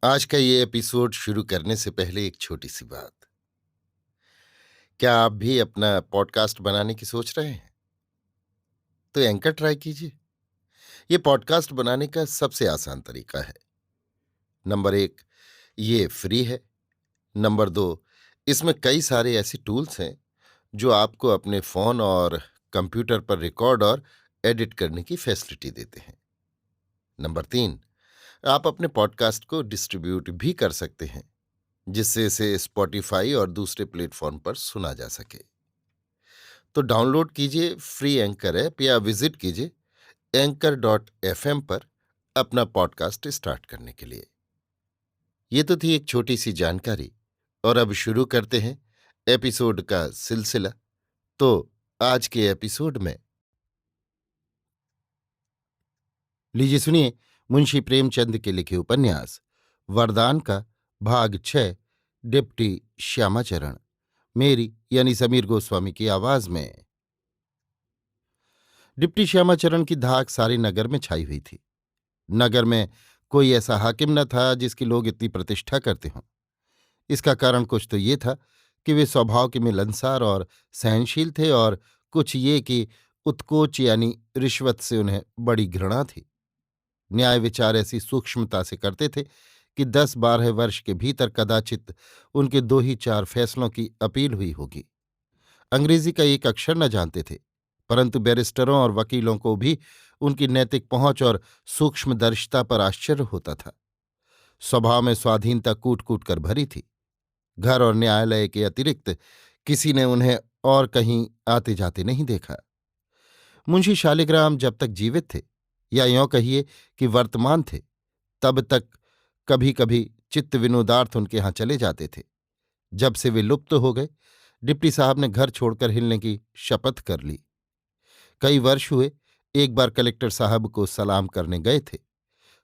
आज का ये एपिसोड शुरू करने से पहले एक छोटी सी बात। क्या आप भी अपना पॉडकास्ट बनाने की सोच रहे हैं? तो एंकर ट्राई कीजिए। ये पॉडकास्ट बनाने का सबसे आसान तरीका है। नंबर एक, ये फ्री है। नंबर दो, इसमें कई सारे ऐसे टूल्स हैं जो आपको अपने फोन और कंप्यूटर पर रिकॉर्ड और एडिट करने की फैसिलिटी देते हैं। नंबर तीन, आप अपने पॉडकास्ट को डिस्ट्रीब्यूट भी कर सकते हैं, जिससे इसे स्पॉटिफाई और दूसरे प्लेटफॉर्म पर सुना जा सके। तो डाउनलोड कीजिए फ्री एंकर ऐप या विजिट कीजिए anchor.fm पर अपना पॉडकास्ट स्टार्ट करने के लिए। ये तो थी एक छोटी सी जानकारी, और अब शुरू करते हैं एपिसोड का सिलसिला। तो आज के एपिसोड में लीजिए सुनिए मुंशी प्रेमचंद के लिखे उपन्यास वरदान का भाग 6, डिप्टी श्यामाचरण, मेरी यानी समीर गोस्वामी की आवाज में। डिप्टी श्यामाचरण की धाक सारे नगर में छाई हुई थी। नगर में कोई ऐसा हाकिम न था जिसकी लोग इतनी प्रतिष्ठा करते हों। इसका कारण कुछ तो ये था कि वे स्वभाव के मिलनसार और सहनशील थे, और कुछ ये कि उत्कोच यानी रिश्वत से उन्हें बड़ी घृणा थी। न्याय विचार ऐसी सूक्ष्मता से करते थे कि 10-12 वर्ष के भीतर कदाचित उनके 2 ही 4 फैसलों की अपील हुई होगी। अंग्रेजी का एक अक्षर न जानते थे, परंतु बैरिस्टरों और वकीलों को भी उनकी नैतिक पहुंच और सूक्ष्मदर्शिता पर आश्चर्य होता था। स्वभाव में स्वाधीनता कूट कूट कर भरी थी। घर और न्यायालय के अतिरिक्त किसी ने उन्हें और कहीं आते जाते नहीं देखा। मुंशी शालिग्राम जब तक जीवित थे, या यों कहिए कि वर्तमान थे, तब तक कभी कभी चित्त विनोदार्थ उनके यहाँ चले जाते थे। जब से वे लुप्त हो गए, डिप्टी साहब ने घर छोड़कर हिलने की शपथ कर ली। कई वर्ष हुए, एक बार कलेक्टर साहब को सलाम करने गए थे।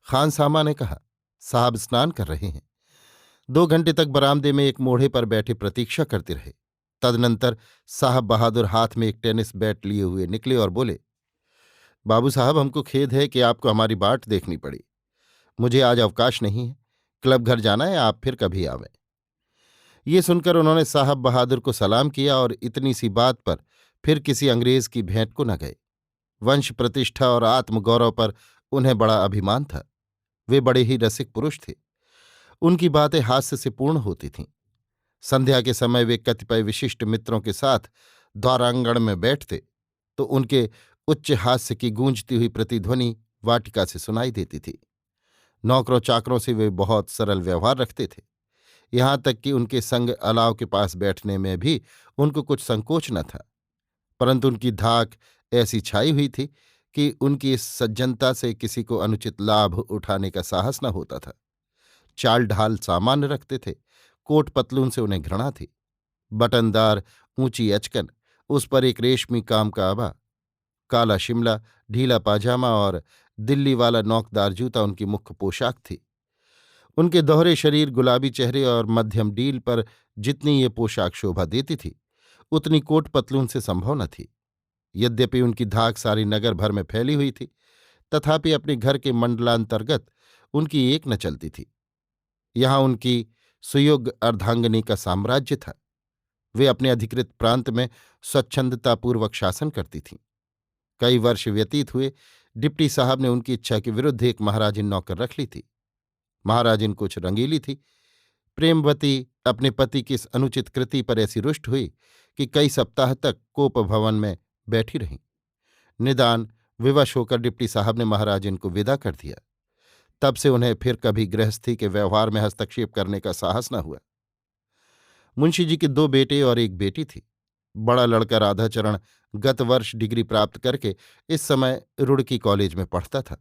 खानसामा ने कहा, साहब स्नान कर रहे हैं। 2 घंटे तक बरामदे में एक मोढ़े पर बैठे प्रतीक्षा करते रहे। तदनंतर साहब बहादुर हाथ में एक टेनिस बैट लिए हुए निकले और बोले, बाबू साहब, हमको खेद है कि आपको हमारी बाट देखनी पड़ी। मुझे आज अवकाश नहीं है। क्लब घर जाना है, आप फिर कभी आवें। ये सुनकर उन्होंने साहब बहादुर को सलाम किया और इतनी सी बात पर फिर किसी अंग्रेज की भेंट को न गए। वंश प्रतिष्ठा और आत्मगौरव पर उन्हें बड़ा अभिमान था। वे बड़े ही रसिक पुरुष थे। उनकी बातें हास्य से पूर्ण होती थीं। संध्या के समय वे कतिपय विशिष्ट मित्रों के साथ द्वारांगण में बैठते तो उनके उच्च हास्य की गूंजती हुई प्रतिध्वनि वाटिका से सुनाई देती थी। नौकरों चाकरों से वे बहुत सरल व्यवहार रखते थे। यहां तक कि उनके संग अलाव के पास बैठने में भी उनको कुछ संकोच न था। परंतु उनकी धाक ऐसी छाई हुई थी कि उनकी इस सज्जनता से किसी को अनुचित लाभ उठाने का साहस न होता था। चाल ढाल सामान्य रखते थे। कोट पतलून से उन्हें घृणा थी। बटनदार ऊंची अचकन, उस पर एक रेशमी काम का आभा, काला शिमला, ढीला पाजामा और दिल्ली वाला नौकदार जूता उनकी मुख्य पोशाक थी। उनके दोहरे शरीर, गुलाबी चेहरे और मध्यम डील पर जितनी ये पोशाक शोभा देती थी, उतनी कोट पतलून से संभव न थी। यद्यपि उनकी धाक सारी नगर भर में फैली हुई थी, तथापि अपने घर के मंडलांतर्गत उनकी एक न चलती थी। यहाँ उनकी सुयोग्य अर्धांगिनी का साम्राज्य था। वे अपने अधिकृत प्रांत में स्वच्छंदतापूर्वक शासन करती थीं। कई वर्ष व्यतीत हुए, डिप्टी साहब ने उनकी इच्छा के विरुद्ध एक महाराजिन नौकर रख ली थी। महाराजिन कुछ रंगीली थी। प्रेमवती अपने पति की इस अनुचित कृति पर ऐसी रुष्ट हुई कि कई सप्ताह तक कोप भवन में बैठी रहीं। निदान विवश होकर डिप्टी साहब ने महाराजिन को विदा कर दिया। तब से उन्हें फिर कभी गृहस्थी के व्यवहार में हस्तक्षेप करने का साहस न हुआ। मुंशी जी के 2 बेटे और एक बेटी थी। बड़ा लड़का राधाचरण गत वर्ष डिग्री प्राप्त करके इस समय रुड़की कॉलेज में पढ़ता था।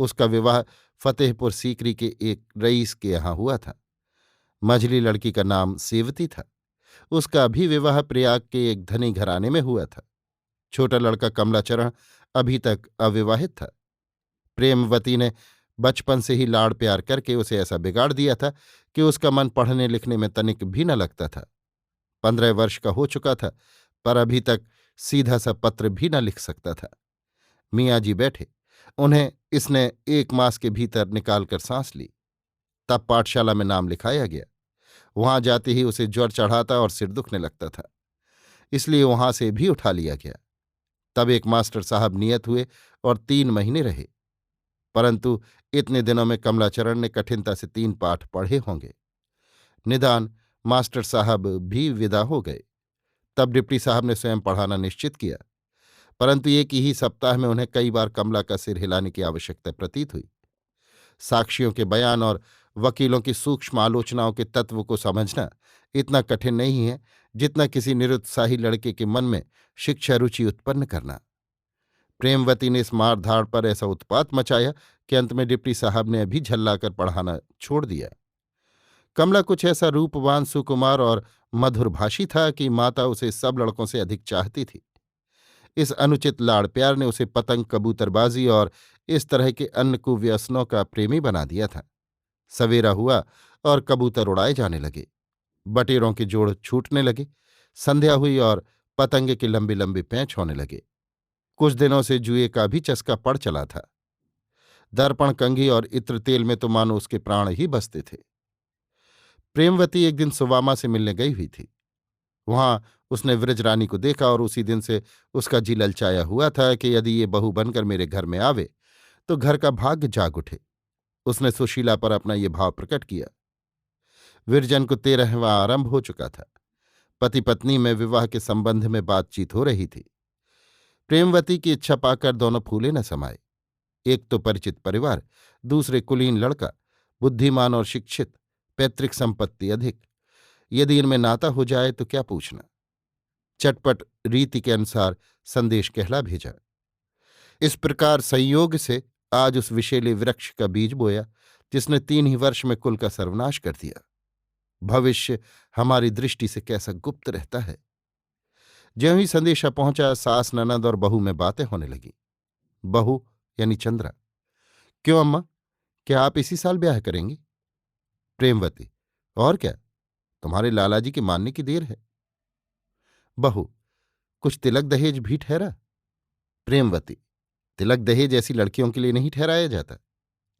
उसका विवाह फतेहपुर सीकरी के एक रईस के यहाँ हुआ था। मझली लड़की का नाम सेवती था। उसका भी विवाह प्रयाग के एक धनी घराने में हुआ था। छोटा लड़का कमलाचरण अभी तक अविवाहित था। प्रेमवती ने बचपन से ही लाड़ प्यार करके उसे ऐसा बिगाड़ दिया था कि उसका मन पढ़ने लिखने में तनिक भी न लगता था। 15 वर्ष का हो चुका था, पर अभी तक सीधा सा पत्र भी न लिख सकता था। मियाँ जी बैठे, उन्हें इसने 1 मास के भीतर निकालकर सांस ली। तब पाठशाला में नाम लिखाया गया। वहां जाते ही उसे ज्वर चढ़ाता और सिर दुखने लगता था, इसलिए वहां से भी उठा लिया गया। तब एक मास्टर साहब नियत हुए और 3 महीने रहे, परंतु इतने दिनों में कमलाचरण ने कठिनता से 3 पाठ पढ़े होंगे। निदान मास्टर साहब भी विदा हो गए। तब डिप्टी साहब ने स्वयं पढ़ाना निश्चित किया, परंतु एक ही सप्ताह में उन्हें कई बार कमला का सिर हिलाने की आवश्यकता प्रतीत हुई। साक्षियों के बयान और वकीलों की सूक्ष्म आलोचनाओं के तत्व को समझना इतना कठिन नहीं है जितना किसी निरुत्साही लड़के के मन में शिक्षा रुचि उत्पन्न करना। प्रेमवती ने इस मारधाड़ पर ऐसा उत्पात मचाया कि अंत में डिप्टी साहब ने अभी झल्लाकर पढ़ाना छोड़ दिया। कमला कुछ ऐसा रूपवान, सुकुमार और मधुरभाषी था कि माता उसे सब लड़कों से अधिक चाहती थी। इस अनुचित लाड़ प्यार ने उसे पतंग, कबूतरबाजी और इस तरह के अन्य कुव्यसनों का प्रेमी बना दिया था। सवेरा हुआ और कबूतर उड़ाए जाने लगे, बटेरों के जोड़ छूटने लगे, संध्या हुई और पतंगे के लंबे लंबे पैंच होने लगे। कुछ दिनों से जुए का भी चस्का पड़ चला था। दर्पण, कंघी और इत्र तेल में तो मानो उसके प्राण ही बसते थे। प्रेमवती एक दिन सुवामा से मिलने गई हुई थी। वहां उसने वृजरानी को देखा और उसी दिन से उसका जी ललचाया हुआ था कि यदि ये बहू बनकर मेरे घर में आवे तो घर का भाग्य जाग उठे। उसने सुशीला पर अपना ये भाव प्रकट किया। विरजन को 13वां आरंभ हो चुका था। पति पत्नी में विवाह के संबंध में बातचीत हो रही थी। प्रेमवती की इच्छा पाकर दोनों फूले न समाये। एक तो परिचित परिवार, दूसरे कुलीन लड़का, बुद्धिमान और शिक्षित, पैतृक संपत्ति अधिक। यदि इनमें नाता हो जाए तो क्या पूछना। चटपट रीति के अनुसार संदेश कहला भेजा। इस प्रकार संयोग से आज उस विषैले वृक्ष का बीज बोया जिसने 3 ही वर्ष में कुल का सर्वनाश कर दिया। भविष्य हमारी दृष्टि से कैसा गुप्त रहता है। ज्यों ही संदेशा पहुंचा, सास, ननद और बहू में बातें होने लगी। बहू यानी चंद्रा: क्यों अम्मा, क्या आप इसी साल ब्याह करेंगी? प्रेमवती: और क्या, तुम्हारे लालाजी के मानने की देर है। बहू: कुछ तिलक दहेज भी ठहरा? प्रेमवती: तिलक दहेज ऐसी लड़कियों के लिए नहीं ठहराया जाता।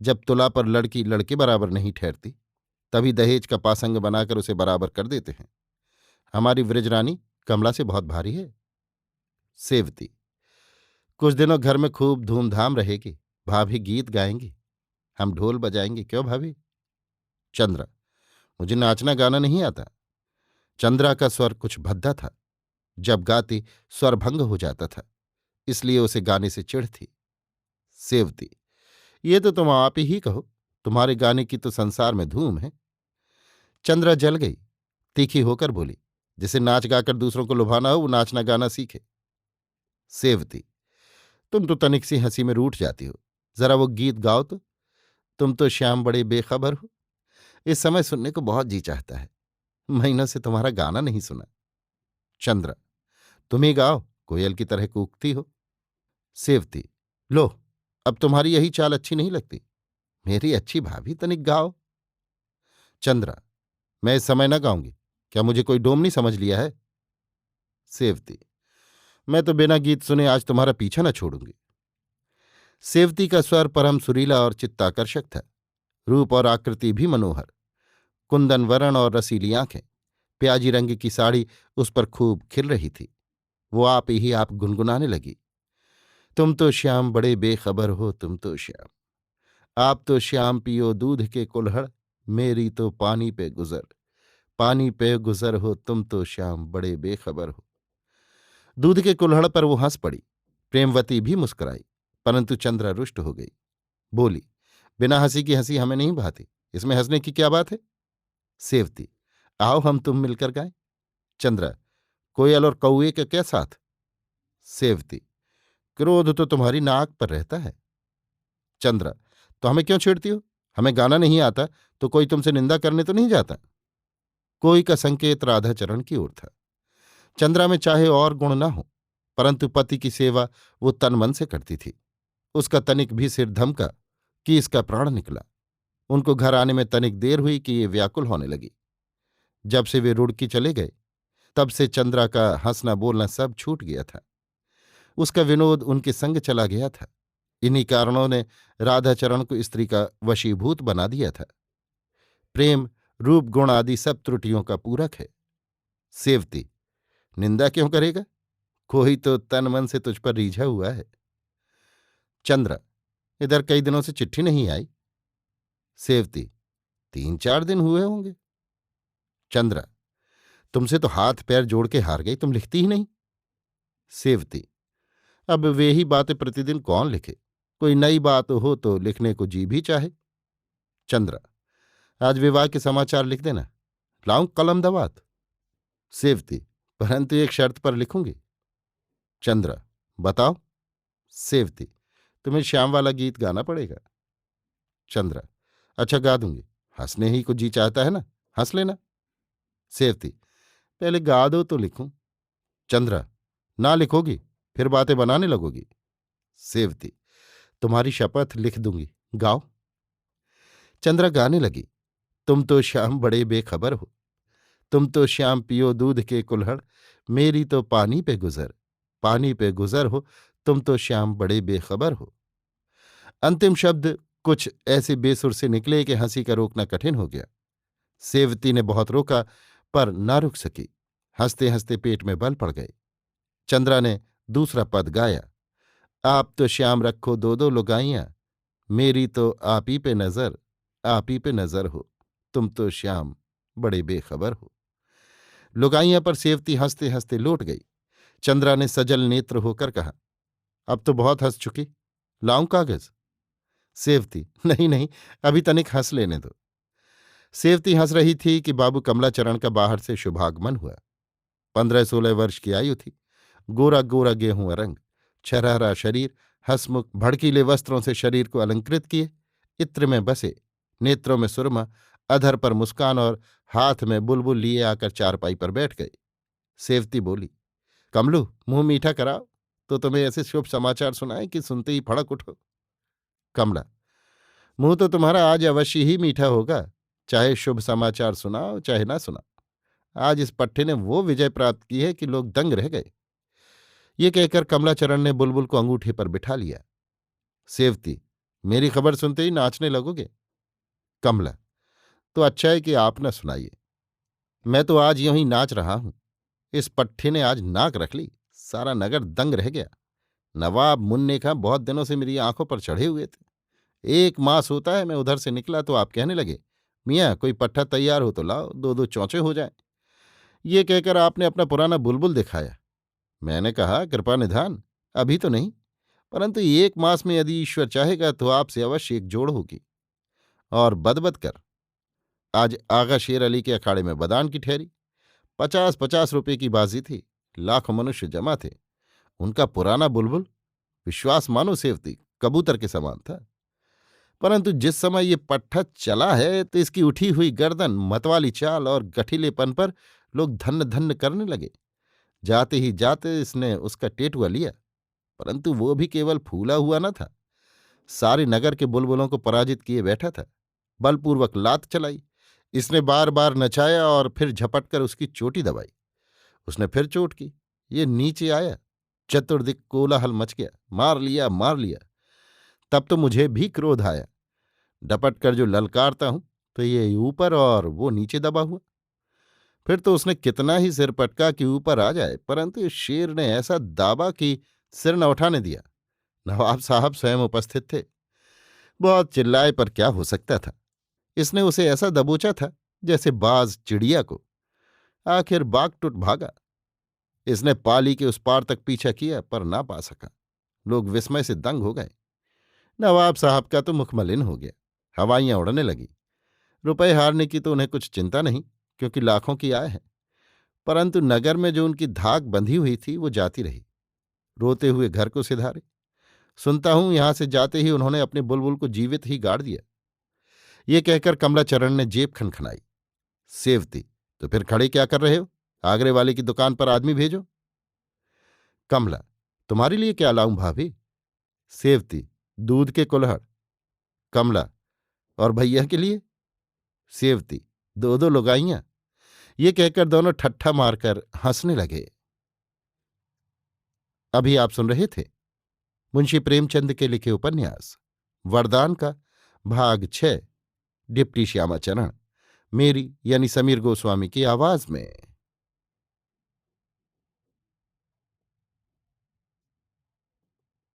जब तुला पर लड़की लड़के बराबर नहीं ठहरती तभी दहेज का पासंग बनाकर उसे बराबर कर देते हैं। हमारी वृजरानी कमला से बहुत भारी है। सेवती: कुछ दिनों घर में खूब धूमधाम रहेगी। भाभी गीत गाएंगी, हम ढोल बजाएंगे। क्यों भाभी? चंद्रा: मुझे नाचना गाना नहीं आता। चंद्रा का स्वर कुछ भद्दा था। जब गाती स्वर भंग हो जाता था, इसलिए उसे गाने से चिढ़ थी। सेवती: ये तो तुम आप ही कहो, तुम्हारे गाने की तो संसार में धूम है। चंद्रा जल गई, तीखी होकर बोली: जिसे नाच गाकर दूसरों को लुभाना हो वो नाचना गाना सीखे। सेवती: तुम तो तनिक सी हंसी में रूठ जाती हो, जरा वो गीत गाओ तो। तुम तो श्याम बड़े बेखबर हो, इस समय सुनने को बहुत जी चाहता है। महीनों से तुम्हारा गाना नहीं सुना। चंद्रा: तुम ही गाओ, कोयल की तरह कूकती हो। सेवती: लो, अब तुम्हारी यही चाल अच्छी नहीं लगती। मेरी अच्छी भाभी, तनिक गाओ। चंद्रा: मैं इस समय न गाऊंगी, क्या मुझे कोई डोमनी समझ लिया है? सेवती: मैं तो बिना गीत सुने आज तुम्हारा पीछा न छोड़ूंगी। सेवती का स्वर परम सुरीला और चित्ताकर्षक था। रूप और आकृति भी मनोहर, कुंदन वर्ण और रसीली आंखें, प्याजी रंग की साड़ी उस पर खूब खिल रही थी। वो आप ही आप गुनगुनाने लगी: तुम तो श्याम बड़े बेखबर हो, तुम तो श्याम, आप तो श्याम पियो दूध के कुल्हड़, मेरी तो पानी पे गुजर, पानी पे गुजर हो, तुम तो श्याम बड़े बेखबर हो। दूध के कुल्हड़ पर वो हंस पड़ी। प्रेमवती भी मुस्कुराई, परंतु चंद्रा रुष्ट हो गई। बोली: बिना हंसी की हंसी हमें नहीं भाती, इसमें हंसने की क्या बात है? सेवती: आओ हम तुम मिलकर गाएं। चंद्रा: कोयल और कौए के क्या साथ? सेवती: क्रोध तो तुम्हारी नाक पर रहता है। चंद्रा: तो हमें क्यों छेड़ती हो? हमें गाना नहीं आता तो कोई तुमसे निंदा करने तो नहीं जाता। कोई का संकेत राधाचरण की ओर था। चंद्रा में चाहे और गुण न हो, परंतु पति की सेवा वो तन मन से करती थी। उसका तनिक भी सिर धमका कि इसका प्राण निकला। उनको घर आने में तनिक देर हुई कि ये व्याकुल होने लगी। जब से वे रुड़की चले गए तब से चंद्रा का हंसना बोलना सब छूट गया था। उसका विनोद उनके संग चला गया था। इन्हीं कारणों ने राधाचरण को स्त्री का वशीभूत बना दिया था। प्रेम रूप गुण आदि सब त्रुटियों का पूरक है। सेवती, निंदा क्यों करेगा? कोई तो तन मन से तुझ पर रीझा हुआ है। चंद्र, इधर कई दिनों से चिट्ठी नहीं आई। सेवती, 3-4 दिन हुए होंगे। चंद्र, तुमसे तो हाथ पैर जोड़ के हार गई, तुम लिखती ही नहीं। सेवती, अब वे ही बातें प्रतिदिन कौन लिखे? कोई नई बात हो तो लिखने को जी भी चाहे। चंद्र, आज विवाह के समाचार लिख देना। लाऊं कलम दवात? सेवती, परंतु एक शर्त पर लिखूंगी। चंद्र, बताओ। सेवती, तुम्हें श्याम वाला गीत गाना पड़ेगा। चंद्र, अच्छा गा दूंगी। हंसने ही को जी चाहता है ना, हंस लेना। सेवती, पहले गा दो तो लिखूं। चंद्र, ना लिखोगी फिर बातें बनाने लगोगी। सेवती, तुम्हारी शपथ लिख दूंगी, गाओ। चंद्रा गाने लगी। तुम तो श्याम बड़े बेखबर हो, तुम तो श्याम पियो दूध के कुल्हड़, मेरी तो पानी पे गुजर, पानी पे गुजर हो, तुम तो श्याम बड़े बेखबर हो। अंतिम शब्द कुछ ऐसे बेसुर से निकले कि हंसी का रोकना कठिन हो गया। सेवती ने बहुत रोका पर ना रुक सकी। हंसते हंसते पेट में बल पड़ गए। चंद्रा ने दूसरा पद गाया। आप तो श्याम रखो दो दो लुगाइयां, मेरी तो आप ही पे नजर, आप ही पे नजर हो, तुम तो श्याम बड़े बेखबर हो। लुगाइयां पर सेवती हंसते हंसते लौट गई। चंद्रा ने सजल नेत्र होकर कहा, अब तो बहुत हंस चुकी, लाऊं कागज? सेवती, नहीं नहीं, अभी तनिक हंस लेने दो। सेवती हंस रही थी कि बाबू कमलाचरण का बाहर से शुभागमन हुआ। 15-16 वर्ष की आयु थी। गोरा गोरा गेहूं रंग, छरहरा शरीर, हंसमुख भड़कीले वस्त्रों से शरीर को अलंकृत किए, इत्र में बसे, नेत्रों में सुरमा, अधर पर मुस्कान और हाथ में बुलबुल लिए आकर चारपाई पर बैठ गए। सेवती बोली, कमलू, मुंह मीठा कराओ तो तुम्हें ऐसे शुभ समाचार सुनाए कि सुनते ही फड़क उठो। कमला, मुंह तो तुम्हारा आज अवश्य ही मीठा होगा, चाहे शुभ समाचार सुनाओ चाहे ना सुनाओ। आज इस पट्टे ने वो विजय प्राप्त की है कि लोग दंग रह गए। ये कहकर कमलाचरण ने बुलबुल को अंगूठे पर बिठा लिया। सेवती, मेरी खबर सुनते ही नाचने लगोगे? कमला, तो अच्छा है कि आप न सुनाइए, मैं तो आज यूं ही नाच रहा हूं। इस पट्टे ने आज नाक रख ली, सारा नगर दंग रह गया। नवाब मुन्ने खां बहुत दिनों से मेरी आंखों पर चढ़े हुए थे। 1 मास होता है मैं उधर से निकला तो आप कहने लगे, मियाँ कोई पट्टा तैयार हो तो लाओ, 2-2 चौचे हो जाएं। ये कहकर आपने अपना पुराना बुलबुल दिखाया। मैंने कहा, कृपा निधान, अभी तो नहीं, परंतु 1 मास में यदि ईश्वर चाहेगा तो आपसे अवश्य एक जोड़ होगी। और बदबद कर, आज आगा शेर अली के अखाड़े में बदान की ठहरी। 50-50 रुपये की बाजी थी, लाखों मनुष्य जमा थे। उनका पुराना बुलबुल, विश्वास मानो सेवती, कबूतर के समान था। परंतु जिस समय ये पट्टा चला है तो इसकी उठी हुई गर्दन, मतवाली चाल और गठीलेपन पर लोग धन्य धन्य करने लगे। जाते ही जाते इसने उसका टेटुआ लिया, परंतु वो भी केवल फूला हुआ न था, सारे नगर के बुलबुलों को पराजित किए बैठा था। बलपूर्वक लात चलाई, इसने बार बार नचाया और फिर झपटकर उसकी चोटी दबाई। उसने फिर चोट की, ये नीचे आया, चतुर्दिक कोलाहल मच गया, मार लिया मार लिया। तब तो मुझे भी क्रोध आया, डपट कर जो ललकारता हूं तो ये ऊपर और वो नीचे दबा हुआ। फिर तो उसने कितना ही सिर पटका कि ऊपर आ जाए, परंतु इस शेर ने ऐसा दाबा कि सिर न उठाने दिया। नवाब साहब स्वयं उपस्थित थे। बहुत चिल्लाए पर क्या हो सकता था। इसने उसे ऐसा दबोचा था जैसे बाज चिड़िया को। आखिर बाग टूट भागा। इसने पाली के उस पार तक पीछा किया पर ना पा सका। लोग विस्मय से दंग हो गए। नवाब साहब का तो मुख मलिन हो गया, हवाइयां उड़ने लगी। रुपए हारने की तो उन्हें कुछ चिंता नहीं, क्योंकि लाखों की आय है, परंतु नगर में जो उनकी धाक बंधी हुई थी वो जाती रही। रोते हुए घर को सिधारे। सुनता हूं यहां से जाते ही उन्होंने अपने बुलबुल को जीवित ही गाड़ दिया। ये कहकर कमलाचरण ने जेब खनखनाई। सेवती, तो फिर खड़े क्या कर रहे हो? आगरे वाले की दुकान पर आदमी भेजो। कमला, तुम्हारे लिए क्या लाऊं भाभी? सेवती, दूध के कुल्हड़। कमला, और भैया के लिए? सेवती, 2-2 लुगाइयां। ये कहकर दोनों ठट्ठा मारकर हंसने लगे। अभी आप सुन रहे थे मुंशी प्रेमचंद के लिखे उपन्यास वरदान का भाग 6, डिप्टी श्यामाचरण, मेरी यानी समीर गोस्वामी की आवाज में।